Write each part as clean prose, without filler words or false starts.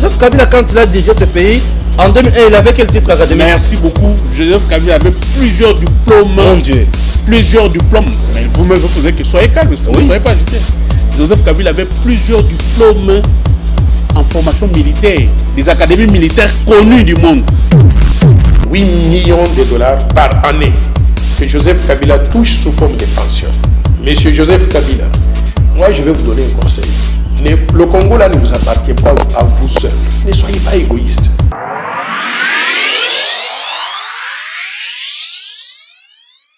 Joseph Kabila, quand il a dirigé ce pays, en 2001, il avait quel titre académique? Merci beaucoup. Joseph Kabila avait plusieurs diplômes. Mon Dieu. Plusieurs diplômes. Mais vous-même, vous posez que soyez calme, vous ne soyez pas agité. Joseph Kabila avait plusieurs diplômes en formation militaire, des académies militaires connues du monde. 8 millions de dollars par année que Joseph Kabila touche sous forme de pension. Monsieur Joseph Kabila, moi je vais vous donner un conseil. Le Congo là ne vous appartient pas à vous seul. Ne soyez pas égoïste.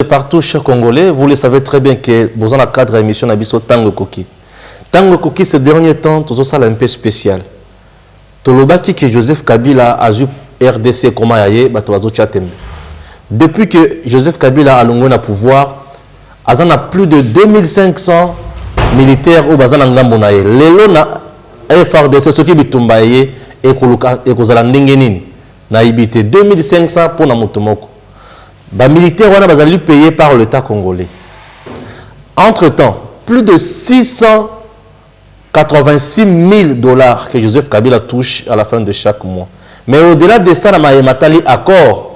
Partout, chers Congolais, vous le savez très bien que vous avez un cadre d'émission Nabiso Tango Koki. Tango Koki, ces derniers temps, tout ça un peu spécial. Tout le bâti que Joseph Kabila a eu RDC, comment il y a depuis que Joseph Kabila a l'ongou na pouvoir, il y a plus de 2500 militaires au bazan ngambonaye. Lelo na FRDC, ce qui est bitumbaye et kozala ndengenini na ibité 2500 pour na mutomoko. Les militaires sont payés par l'État congolais. Entre-temps, plus de 686 000 dollars que Joseph Kabila touche à la fin de chaque mois. Mais au-delà de ça, il y a un accord.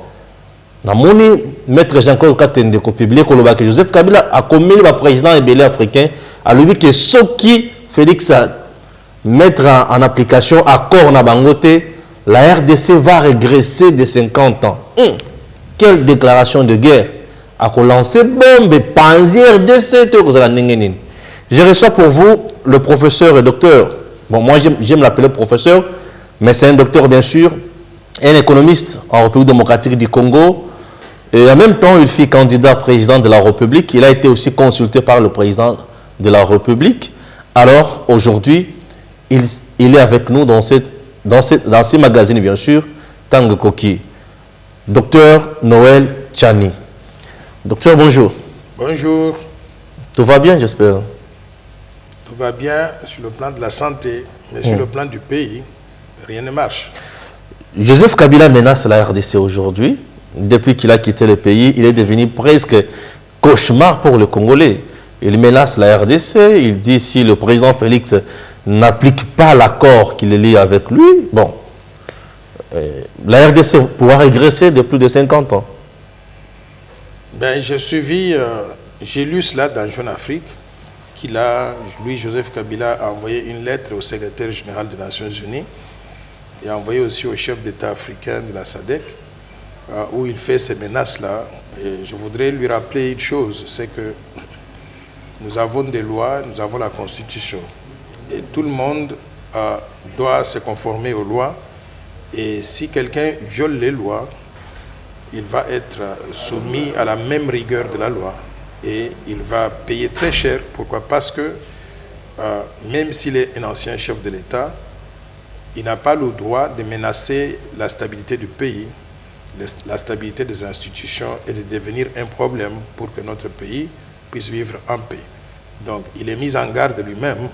Maître Jean-Claude Katende a publié que Joseph Kabila a commis le président ébélé africain a lui dit que ce qui Félix a mettre en application accord na bangote, la RDC va régresser de 50 ans. Quelle déclaration de guerre a lancé bombe panzi RDC. Je reçois pour vous le professeur et docteur. Bon, moi j'aime l'appeler professeur, mais c'est un docteur bien sûr, un économiste en République démocratique du Congo. Et en même temps, il fut candidat président de la République. Il a été aussi consulté par le président de la République. Alors aujourd'hui, il est avec nous dans ces magazines, bien sûr, Tango Koki. Docteur Noël Tchani. Docteur, bonjour. Bonjour. Tout va bien, j'espère? Tout va bien sur le plan de la santé, mais sur le plan du pays, rien ne marche. Joseph Kabila menace la RDC aujourd'hui. Depuis qu'il a quitté le pays, il est devenu presque cauchemar pour le Congolais. Il menace la RDC, il dit si le président Félix n'applique pas l'accord qu'il lie avec lui, bon, la RDC pourra régresser de plus de 50 ans. Ben, j'ai lu cela dans Jeune Afrique, lui, Joseph Kabila, a envoyé une lettre au secrétaire général des Nations Unies et a envoyé aussi au chef d'État africain de la SADC, où il fait ces menaces-là. Et je voudrais lui rappeler une chose, c'est que nous avons des lois, nous avons la Constitution. Et tout le monde doit se conformer aux lois. Et si quelqu'un viole les lois, il va être soumis à la même rigueur de la loi. Et il va payer très cher. Pourquoi? Parce que même s'il est un ancien chef de l'État, il n'a pas le droit de menacer la stabilité du pays, la stabilité des institutions et de devenir un problème pour que notre pays puisse vivre en paix. Donc il est mis en garde lui-même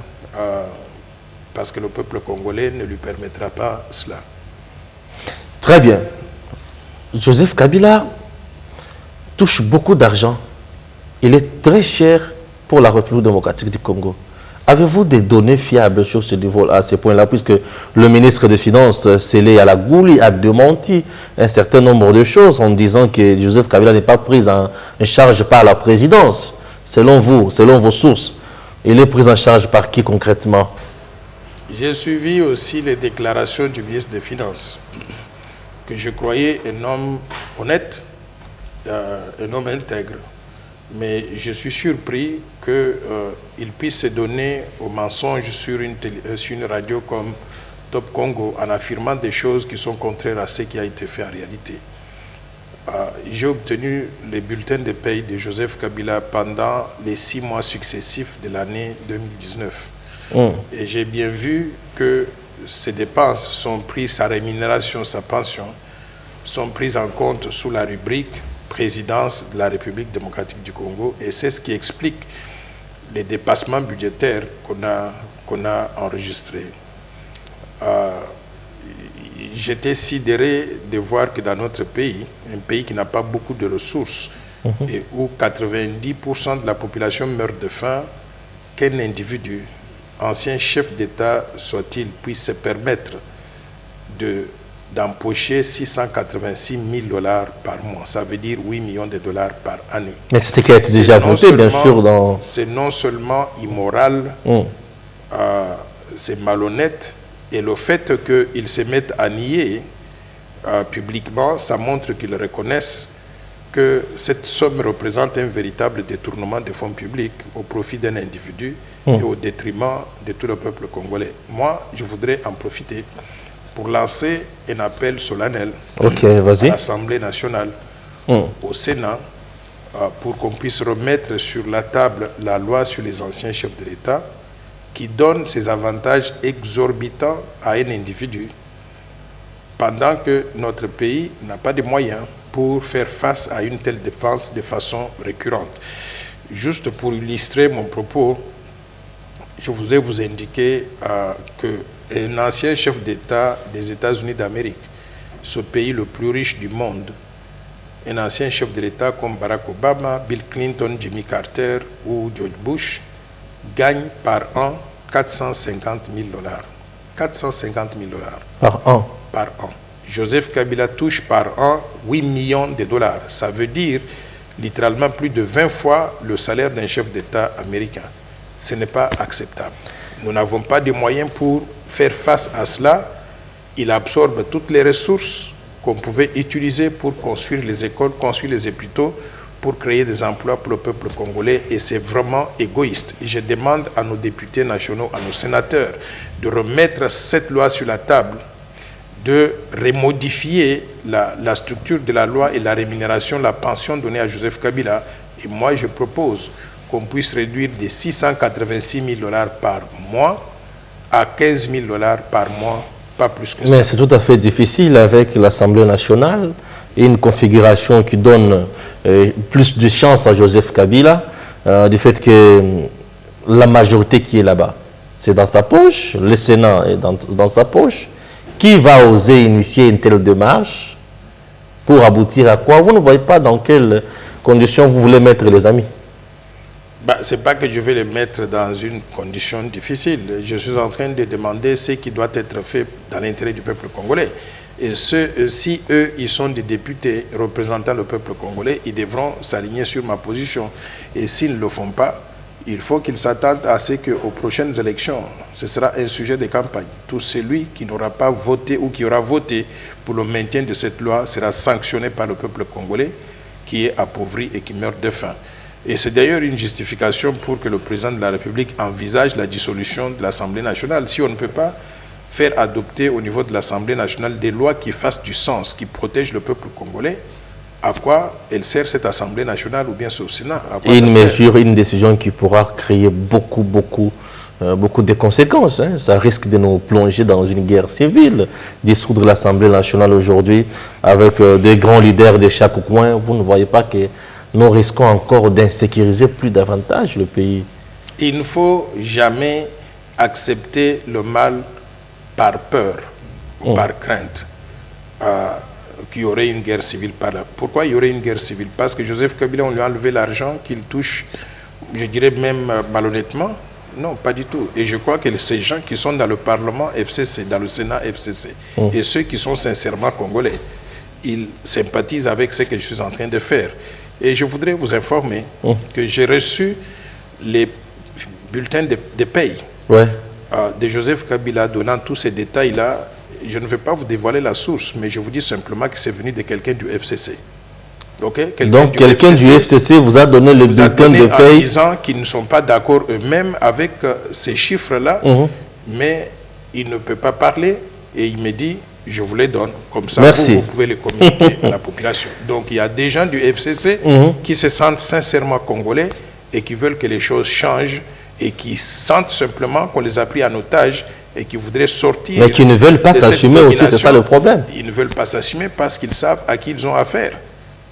parce que le peuple congolais ne lui permettra pas cela. Très bien. Joseph Kabila touche beaucoup d'argent. Il est très cher pour la République démocratique du Congo. Avez-vous des données fiables sur ce niveau, à ce point-là, puisque le ministre des Finances, Sélé Alagouli, a démenti un certain nombre de choses en disant que Joseph Kabila n'est pas pris en charge par la présidence. Selon vous, selon vos sources, il est pris en charge par qui concrètement? J'ai suivi aussi les déclarations du ministre des Finances, que je croyais un homme honnête, un homme intègre. Mais je suis surpris qu'il puisse se donner au mensonge sur une radio comme Top Congo en affirmant des choses qui sont contraires à ce qui a été fait en réalité. J'ai obtenu les bulletins de paie de Joseph Kabila pendant les 6 mois successifs de l'année 2019. Et j'ai bien vu que ses dépenses sont prises, sa rémunération, sa pension, sont prises en compte sous la rubrique présidence de la République démocratique du Congo. Et c'est ce qui explique les dépassements budgétaires qu'on a enregistrés. J'étais sidéré de voir que dans notre pays, un pays qui n'a pas beaucoup de ressources et où 90% de la population meurt de faim, qu'un individu, ancien chef d'État soit-il, puisse se permettre d'empocher 686 000 $ par mois. Ça veut dire 8 millions de dollars par année. Mais c'est ce qui a été déjà voté, bien sûr. C'est non seulement immoral, c'est malhonnête, et le fait qu'ils se mettent à nier publiquement, ça montre qu'ils reconnaissent que cette somme représente un véritable détournement des fonds publics au profit d'un individu et au détriment de tout le peuple congolais. Moi, je voudrais en profiter pour lancer un appel solennel à l'Assemblée nationale, au Sénat, pour qu'on puisse remettre sur la table la loi sur les anciens chefs de l'État qui donne ces avantages exorbitants à un individu pendant que notre pays n'a pas de moyens pour faire face à une telle dépense de façon récurrente. Juste pour illustrer mon propos, je voudrais vous indiquer qu'un ancien chef d'État des États-Unis d'Amérique, ce pays le plus riche du monde, un ancien chef de l'État comme Barack Obama, Bill Clinton, Jimmy Carter ou George Bush, gagne par an 450 000 $. 450 000 $ par an. Par an. Joseph Kabila touche par an 8 millions de dollars. Ça veut dire littéralement plus de 20 fois le salaire d'un chef d'État américain. Ce n'est pas acceptable. Nous n'avons pas de moyens pour faire face à cela. Il absorbe toutes les ressources qu'on pouvait utiliser pour construire les écoles, construire les hôpitaux, pour créer des emplois pour le peuple congolais, et c'est vraiment égoïste. Et je demande à nos députés nationaux, à nos sénateurs, de remettre cette loi sur la table, de remodifier la structure de la loi et la rémunération, la pension donnée à Joseph Kabila. Et moi, je propose qu'on puisse réduire de 686 000 $ par mois à 15 000 $ par mois, pas plus que ça. Mais c'est tout à fait difficile avec l'Assemblée nationale et une configuration qui donne plus de chance à Joseph Kabila, du fait que la majorité qui est là-bas, c'est dans sa poche, le Sénat est dans sa poche. Qui va oser initier une telle démarche pour aboutir à quoi? Vous ne voyez pas dans quelles conditions vous voulez mettre les amis? Ce n'est pas que je vais les mettre dans une condition difficile. Je suis en train de demander ce qui doit être fait dans l'intérêt du peuple congolais. Et si eux, ils sont des députés représentant le peuple congolais, ils devront s'aligner sur ma position. Et s'ils ne le font pas, il faut qu'ils s'attendent à ce qu'aux prochaines élections, ce sera un sujet de campagne. Tout celui qui n'aura pas voté ou qui aura voté pour le maintien de cette loi sera sanctionné par le peuple congolais qui est appauvri et qui meurt de faim. Et c'est d'ailleurs une justification pour que le président de la République envisage la dissolution de l'Assemblée nationale. Si on ne peut pas faire adopter au niveau de l'Assemblée nationale des lois qui fassent du sens, qui protègent le peuple congolais, à quoi elle sert cette Assemblée nationale ou bien ce Sénat? Une décision qui pourra créer beaucoup de conséquences. Ça risque de nous plonger dans une guerre civile. Dissoudre l'Assemblée nationale aujourd'hui avec des grands leaders de chaque coin, vous ne voyez pas que nous risquons encore d'insécuriser plus davantage le pays? Il ne faut jamais accepter le mal par peur ou par crainte. Qu'il y aurait une guerre civile par là. Pourquoi il y aurait une guerre civile? Parce que Joseph Kabila, on lui a enlevé l'argent qu'il touche, je dirais même malhonnêtement. Non, pas du tout. Et je crois que ces gens qui sont dans le Parlement FCC, dans le Sénat FCC, et ceux qui sont sincèrement congolais, ils sympathisent avec ce que je suis en train de faire. Et je voudrais vous informer que j'ai reçu les bulletins de paye de Joseph Kabila donnant tous ces détails-là. Je ne vais pas vous dévoiler la source, mais je vous dis simplement que c'est venu de quelqu'un du FCC. Okay? Donc quelqu'un du FCC vous a donné le bulletin de paye, en disant qu'ils ne sont pas d'accord eux-mêmes avec ces chiffres-là, mais il ne peut pas parler et il me dit je vous les donne, comme ça vous pouvez les communiquer à la population. Donc il y a des gens du FCC qui se sentent sincèrement congolais et qui veulent que les choses changent et qui sentent simplement qu'on les a pris en otage et qui voudraient sortir. Mais qui ne veulent pas s'assumer aussi, c'est ça le problème. Ils ne veulent pas s'assumer parce qu'ils savent à qui ils ont affaire.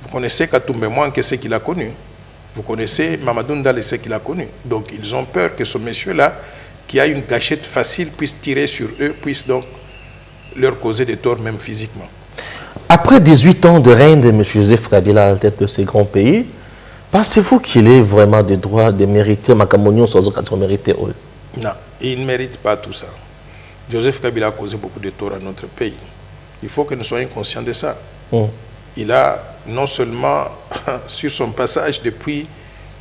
Vous connaissez Katumbe Mwanke, ce qu'il a connu. Vous connaissez Mamadou Ndale, ce qu'il a connu. Donc ils ont peur que ce monsieur-là, qui a une gâchette facile, puisse tirer sur eux, puisse donc leur causer des torts, même physiquement. Après 18 ans de règne de M. Joseph Kabila à la tête de ces grands pays, pensez-vous qu'il ait vraiment des droits de mériter Makamonio sans occasion mérité? Non, il ne mérite pas tout ça. Joseph Kabila a causé beaucoup de torts à notre pays. Il faut que nous soyons conscients de ça. Il a non seulement, sur son passage depuis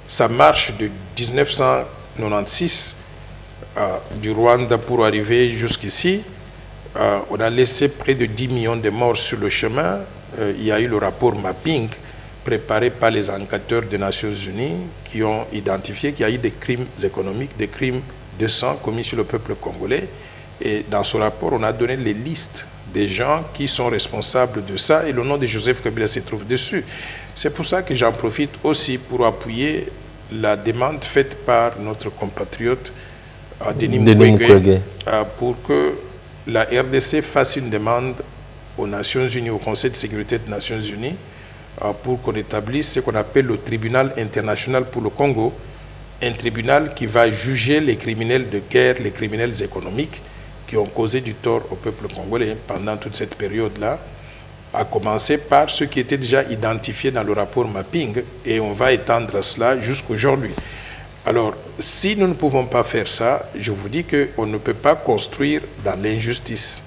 sa marche de 1996 du Rwanda pour arriver jusqu'ici, on a laissé près de 10 millions de morts sur le chemin. Il y a eu le rapport mapping préparé par les enquêteurs des Nations Unies qui ont identifié qu'il y a eu des crimes économiques, des crimes de sang commis sur le peuple congolais. Et dans ce rapport, on a donné les listes des gens qui sont responsables de ça et le nom de Joseph Kabila se trouve dessus. C'est pour ça que j'en profite aussi pour appuyer la demande faite par notre compatriote Denis Mukwege pour que la RDC fasse une demande aux Nations Unies, au Conseil de sécurité des Nations Unies, pour qu'on établisse ce qu'on appelle le tribunal international pour le Congo, un tribunal qui va juger les criminels de guerre, les criminels économiques qui ont causé du tort au peuple congolais pendant toute cette période-là, à commencer par ceux qui étaient déjà identifiés dans le rapport mapping, et on va étendre cela jusqu'aujourd'hui. Alors, si nous ne pouvons pas faire ça, je vous dis qu'on ne peut pas construire dans l'injustice.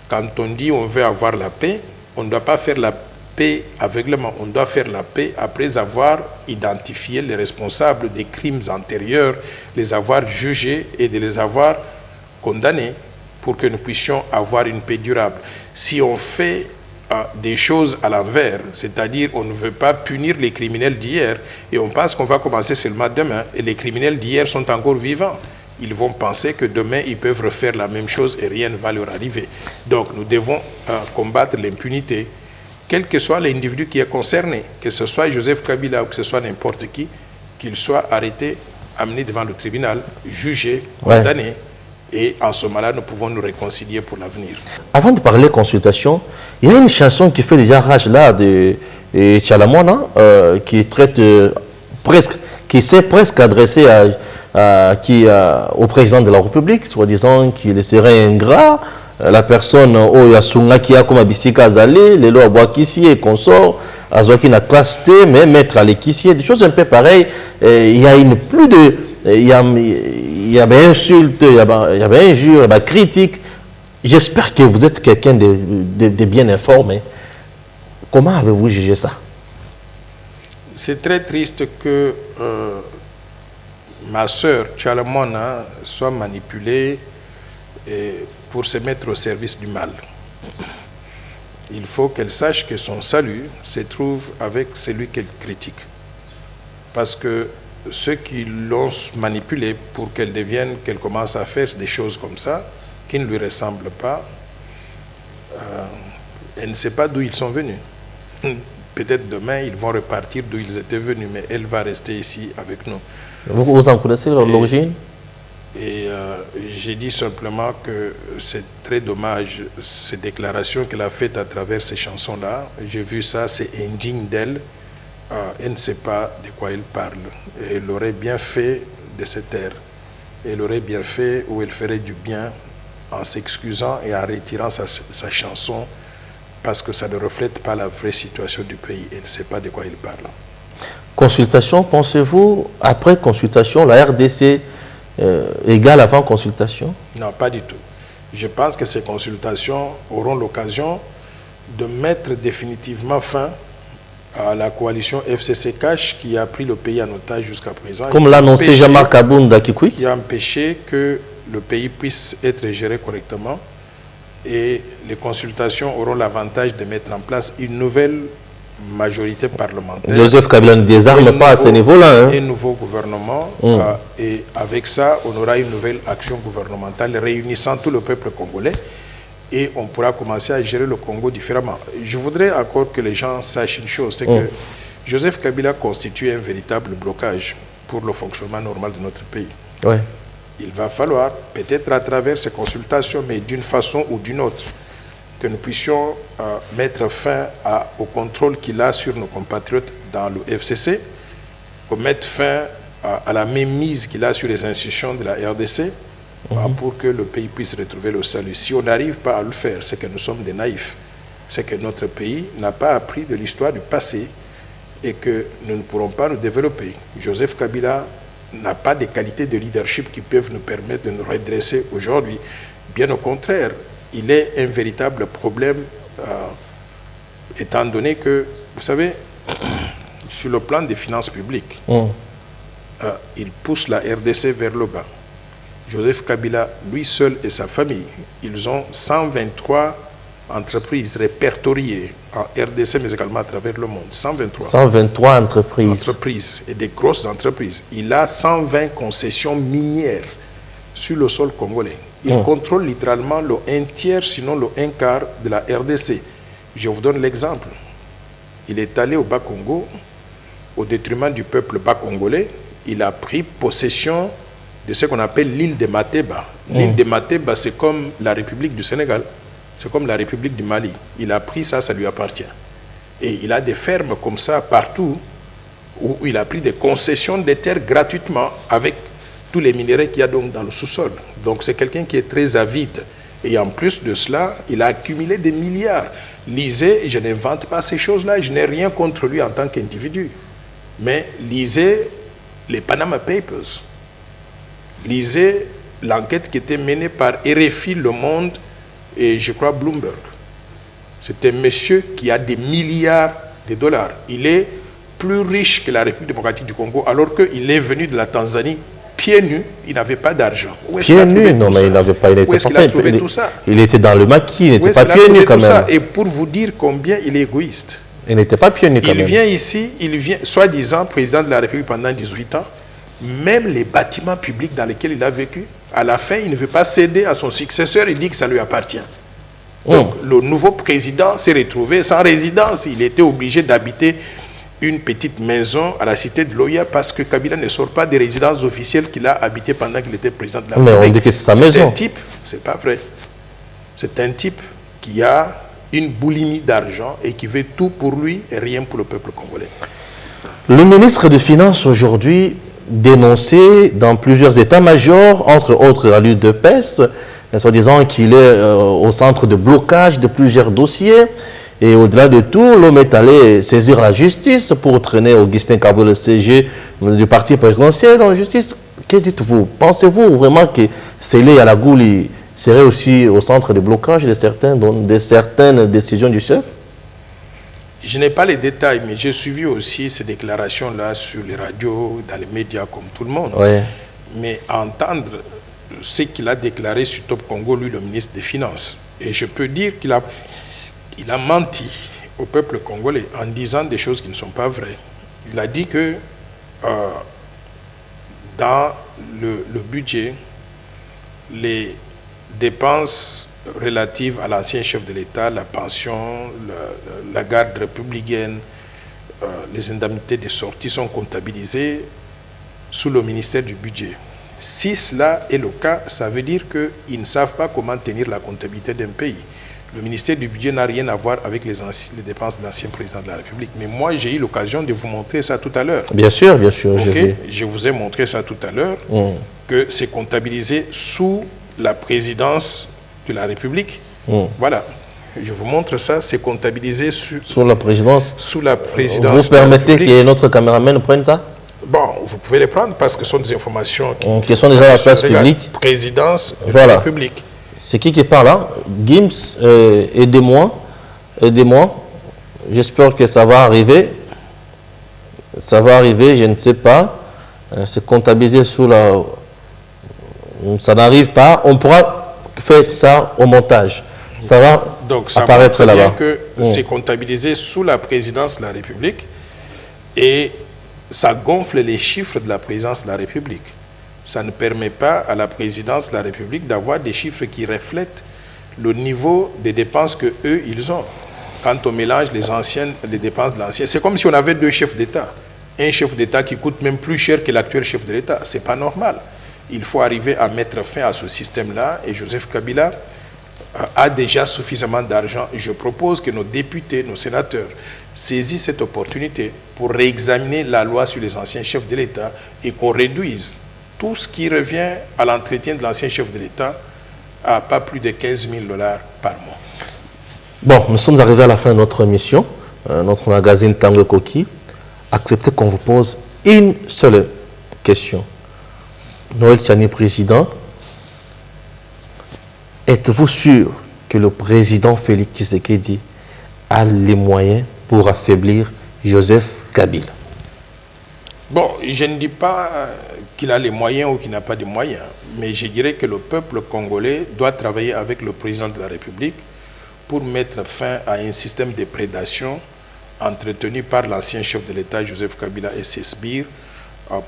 Quand on dit on veut avoir la paix, on ne doit pas faire la paix aveuglément, on doit faire la paix après avoir identifié les responsables des crimes antérieurs, les avoir jugés et de les avoir condamnés pour que nous puissions avoir une paix durable. Si on fait des choses à l'envers, c'est-à-dire on ne veut pas punir les criminels d'hier et on pense qu'on va commencer seulement demain et les criminels d'hier sont encore vivants, ils vont penser que demain ils peuvent refaire la même chose et rien ne va leur arriver. Donc nous devons combattre l'impunité, quel que soit l'individu qui est concerné, que ce soit Joseph Kabila ou que ce soit n'importe qui, qu'il soit arrêté, amené devant le tribunal, jugé, condamné. Et en ce moment-là, nous pouvons nous réconcilier pour l'avenir. Avant de parler consultation, il y a une chanson qui fait déjà rage là de Tchalamona, qui traite presque, qui s'est presque adressée au président de la République, soi-disant qu'il serait ingrat. La personne au Yasunga qui a comme Abisika Azali, les lois Boakissi et consort, Azwaki na classe T, mais mettre à l'équissier, des choses un peu pareilles. Il y a une plus de. Il y avait insultes, il y avait injures, il y avait critiques. J'espère que vous êtes quelqu'un de bien informé. Comment avez-vous jugé ça? C'est très triste que ma sœur Tchalamona soit manipulée pour se mettre au service du mal. Il faut qu'elle sache que son salut se trouve avec celui qu'elle critique. Parce que ceux qui l'ont manipulée pour qu'elle devienne, qu'elle commence à faire des choses comme ça, qui ne lui ressemblent pas, elle ne sait pas d'où ils sont venus. Peut-être demain, ils vont repartir d'où ils étaient venus, mais elle va rester ici avec nous. Vous en connaissez l'origine? Et j'ai dit simplement que c'est très dommage, ces déclarations qu'elle a faites à travers ces chansons-là. J'ai vu ça, c'est indigne d'elle. Elle ne sait pas de quoi elle parle. Et elle aurait bien fait de se taire. Elle aurait bien fait ou elle ferait du bien en s'excusant et en retirant sa chanson parce que ça ne reflète pas la vraie situation du pays. Elle ne sait pas de quoi elle parle. Consultation, pensez-vous, après consultation, la RDC égale avant consultation? Non, pas du tout. Je pense que ces consultations auront l'occasion de mettre définitivement fin à la coalition FCC-CACH qui a pris le pays en otage jusqu'à présent. Comme l'a annoncé Jean-Marc Abounda Kikwit. Qui a empêché que le pays puisse être géré correctement. Et les consultations auront l'avantage de mettre en place une nouvelle majorité parlementaire. Joseph Kabila ne désarme pas à ce niveau-là. Un nouveau gouvernement. Et avec ça, on aura une nouvelle action gouvernementale réunissant tout le peuple congolais. Et on pourra commencer à gérer le Congo différemment. Je voudrais encore que les gens sachent une chose, c'est que Joseph Kabila constitue un véritable blocage pour le fonctionnement normal de notre pays. Ouais. Il va falloir, peut-être à travers ces consultations, mais d'une façon ou d'une autre, que nous puissions mettre fin au contrôle qu'il a sur nos compatriotes dans le FCC, qu'on mette fin à la mainmise qu'il a sur les institutions de la RDC, pour que le pays puisse retrouver le salut. Si on n'arrive pas à le faire, c'est que nous sommes des naïfs. C'est que notre pays n'a pas appris de l'histoire du passé et que nous ne pourrons pas nous développer. Joseph Kabila n'a pas de qualités de leadership qui peuvent nous permettre de nous redresser aujourd'hui. Bien au contraire, il est un véritable problème étant donné que, vous savez, sur le plan des finances publiques, il pousse la RDC vers le bas. Joseph Kabila, lui seul et sa famille, ils ont 123 entreprises répertoriées en RDC, mais également à travers le monde. 123. 123 entreprises. Entreprises, et des grosses entreprises. Il a 120 concessions minières sur le sol congolais. Il contrôle littéralement le 1/3, sinon le 1/4 de la RDC. Je vous donne l'exemple. Il est allé au Bas-Congo, au détriment du peuple bas-congolais. Il a pris possession de ce qu'on appelle l'île de Mateba. L'île de Mateba, c'est comme la République du Sénégal, c'est comme la République du Mali. Il a pris ça, ça lui appartient. Et il a des fermes comme ça partout, où il a pris des concessions de terres gratuitement, avec tous les minéraux qu'il y a donc dans le sous-sol. Donc c'est quelqu'un qui est très avide. Et en plus de cela, il a accumulé des milliards. Lisez, je n'invente pas ces choses-là, je n'ai rien contre lui en tant qu'individu. Mais lisez les Panama Papers. Lisez l'enquête qui était menée par RFI, Le Monde et je crois Bloomberg. C'est un monsieur qui a des milliards de dollars. Il est plus riche que la République démocratique du Congo, alors qu'il est venu de la Tanzanie pieds nus, il n'avait pas d'argent. Pieds nus, non, mais il n'avait pas. Où est-ce qu'il a trouvé tout ça? Il était dans le maquis, il n'était pas pieds nus quand même. Et pour vous dire combien il est égoïste. Il n'était pas pieds nus quand même. Il vient ici, il vient, soi-disant président de la République pendant 18 ans, même les bâtiments publics dans lesquels il a vécu, à la fin, il ne veut pas céder à son successeur, il dit que ça lui appartient. Donc, le nouveau président s'est retrouvé sans résidence. Il était obligé d'habiter une petite maison à la cité de Loya parce que Kabila ne sort pas des résidences officielles qu'il a habitées pendant qu'il était président de la République. Mais on dit que c'est sa maison. C'est un type, c'est pas vrai. C'est un type qui a une boulimie d'argent et qui veut tout pour lui et rien pour le peuple congolais. Le ministre des Finances aujourd'hui dénoncé dans plusieurs états-majors, entre autres à l'UDPS, soi-disant qu'il est au centre de blocage de plusieurs dossiers. Et au-delà de tout, l'homme est allé saisir la justice pour traîner Augustin Kaboul, le CG du parti présidentiel en justice. Que dites-vous? Pensez-vous vraiment que Sélé Yalagouli serait aussi au centre de blocage de certaines décisions du chef? Je n'ai pas les détails, mais j'ai suivi aussi ces déclarations-là sur les radios, dans les médias, comme tout le monde. Ouais. Mais entendre ce qu'il a déclaré sur Top Congo, lui, le ministre des Finances, et je peux dire qu'il a menti au peuple congolais en disant des choses qui ne sont pas vraies. Il a dit que dans le budget, les dépenses relatives à l'ancien chef de l'État, la pension, la garde républicaine, les indemnités de sortie sont comptabilisées sous le ministère du budget. Si cela est le cas, ça veut dire qu'ils ne savent pas comment tenir la comptabilité d'un pays. Le ministère du budget n'a rien à voir avec les dépenses de l'ancien président de la République. Mais moi, j'ai eu l'occasion de vous montrer ça tout à l'heure. Bien sûr, bien sûr. Okay? Je vous ai montré ça tout à l'heure, que c'est comptabilisé sous la présidence de la République. Voilà. Je vous montre ça, c'est comptabilisé sous la présidence. Sous la présidence. Vous permettez que notre caméraman prenne ça? Bon, vous pouvez les prendre parce que ce sont des informations qui sont déjà à la place publique. Présidence de la République. C'est qui parle là? Gims, aidez-moi. Aidez-moi. J'espère que ça va arriver. Ça va arriver, je ne sais pas. C'est comptabilisé sous la... Ça n'arrive pas. On pourra faire ça au montage. Ça va apparaître là-bas. Que c'est comptabilisé sous la présidence de la République et ça gonfle les chiffres de la présidence de la République. Ça ne permet pas à la présidence de la République d'avoir des chiffres qui reflètent le niveau des dépenses que eux ils ont. Quand on mélange les dépenses de l'ancien, c'est comme si on avait deux chefs d'État. Un chef d'État qui coûte même plus cher que l'actuel chef de l'État. C'est pas normal. Il faut arriver à mettre fin à ce système-là et Joseph Kabila a déjà suffisamment d'argent. Je propose que nos députés, nos sénateurs saisissent cette opportunité pour réexaminer la loi sur les anciens chefs de l'État et qu'on réduise tout ce qui revient à l'entretien de l'ancien chef de l'État à pas plus de 15 000 $ par mois. Bon, nous sommes arrivés à la fin de notre émission, notre magazine Tango Koki. Acceptez qu'on vous pose une seule question. Noël Tchani, président, êtes-vous sûr que le président Félix Tshisekedi a les moyens pour affaiblir Joseph Kabila? Bon, je ne dis pas qu'il a les moyens ou qu'il n'a pas de moyens, mais je dirais que le peuple congolais doit travailler avec le président de la République pour mettre fin à un système de prédation entretenu par l'ancien chef de l'État Joseph Kabila et ses sbires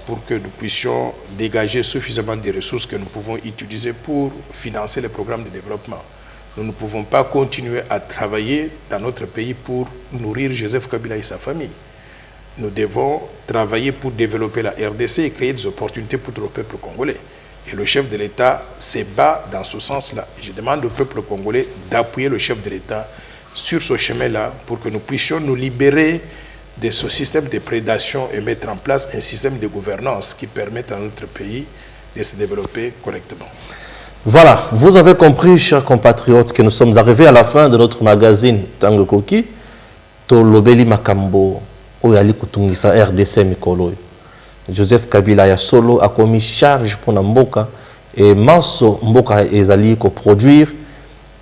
pour que nous puissions dégager suffisamment de ressources que nous pouvons utiliser pour financer les programmes de développement. Nous ne pouvons pas continuer à travailler dans notre pays pour nourrir Joseph Kabila et sa famille. Nous devons travailler pour développer la RDC et créer des opportunités pour tout le peuple congolais. Et le chef de l'État se bat dans ce sens-là. Je demande au peuple congolais d'appuyer le chef de l'État sur ce chemin-là pour que nous puissions nous libérer de ce système de prédation et mettre en place un système de gouvernance qui permette à notre pays de se développer correctement. Voilà, vous avez compris, chers compatriotes, que nous sommes arrivés à la fin de notre magazine Tango Koki. Tolobeli Makambo, Oyali Kutungisa RDC Mikolo. Joseph Kabila ya solo a commis charge pour Mboka et Manso Mboka ezali ko produire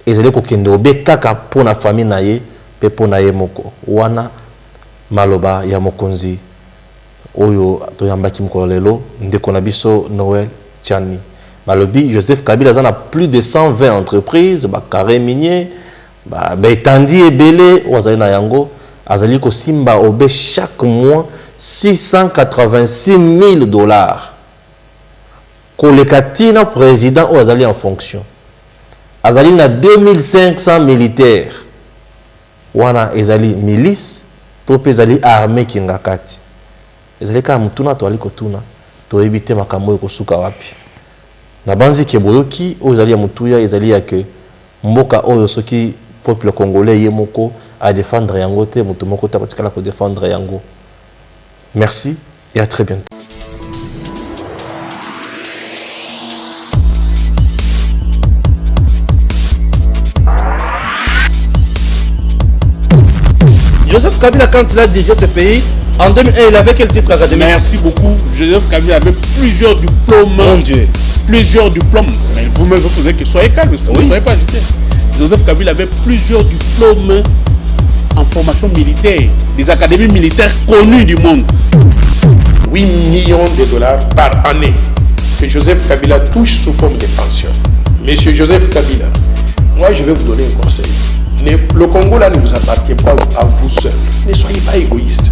ezali ko kende obekaka pour na famille naye pe pour naye moko wana maloba ya mokonzi oyo toyambaki mokolo lelo ndeko na biso Noël Tiani malobi Joseph Kabila a plus de 120 entreprises ba carré minier ba etandi ebele wazali na yango azali ko simba obe chaque mois $686 000. Kolekatina président ou azali en fonction. Azali na 2500 militaires. Wana ezali milice, tope ezali armée kingakati. Ezali ka mutuna to ali kotuna, to ebite makambo ekosuka wapi. Na banzi keboyoki o ezali ya mutuya ezali ya ke mboka oyo soki peuple congolais yemoko a défendre yango te mutu moko ta patikala ko défendre yango. Merci et à très bientôt. Joseph Kabila, quand il a dirigé ce pays, en 2001, il avait quel titre académique? Merci beaucoup. Joseph Kabila avait plusieurs diplômes. Mon Dieu. Plusieurs diplômes. Mais vous-même, vous posez que soyez calme, ne soyez pas agité. Joseph Kabila avait plusieurs diplômes en formation militaire, des académies militaires connues du monde. 8 millions de dollars par année que Joseph Kabila touche sous forme de pension. Monsieur Joseph Kabila, moi je vais vous donner un conseil. Le Congo là ne vous appartient pas à vous seul. Ne soyez pas égoïste.